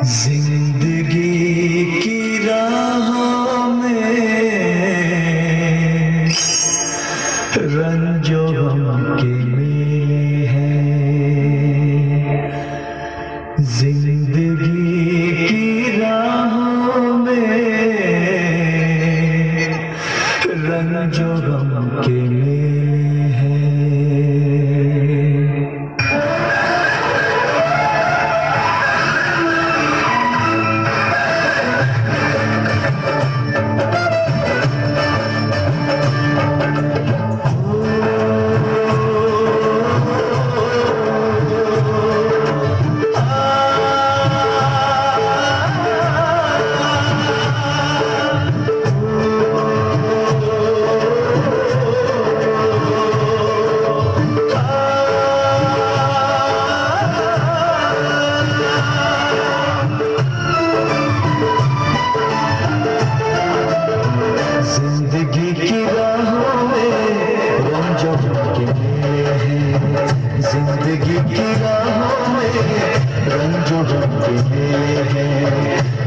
जिंदगी की राहों में रंजो गम के मेल हैं। जिंदगी की राहों में रंजो गम के मेल हैं। जिंदगी की राहों में रंजो के मेल हैं। जिंदगी की राहों में रंजो के मेल हैं।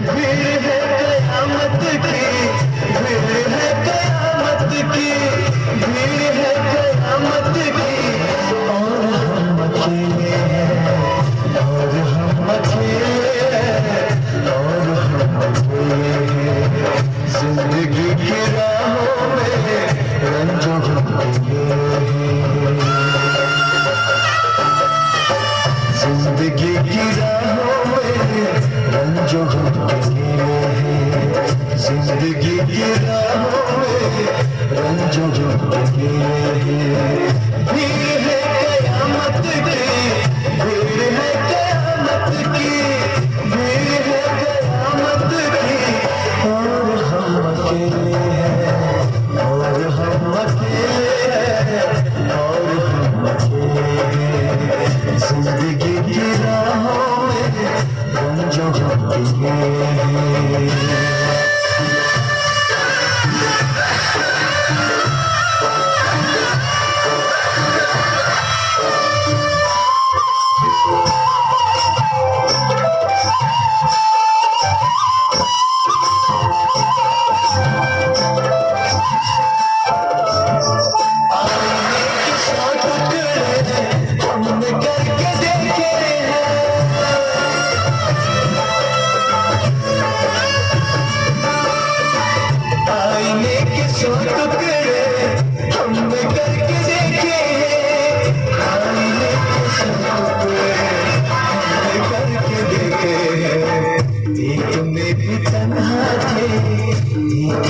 भीड़ है कयामत की, भीड़ है कयामत की, भीड़ है कयामत की, और हम अकेले हैं, और हम अकेले हैं, और हम अकेले हैं। जिंदगी की राहों में रंजो के मेल हैं। जिंदगी की राहों में रंजो के मेल हैं। जिंदगी की राहों में रंजो के मेल हैं। भीड़ है कयामत की, भीड़ है कयामत की, भीड़ है कयामत की, और हम अकेले हैं, और हम अकेले हैं, और हम अकेले हैं। जिंदगी की राहों में रंजो के मेल हैं। सौ टुकड़े हमने करके देखे हैं, आईने के सौ टुकड़े हमने करके देखे हैं। एक में भी तन्हा थे, एक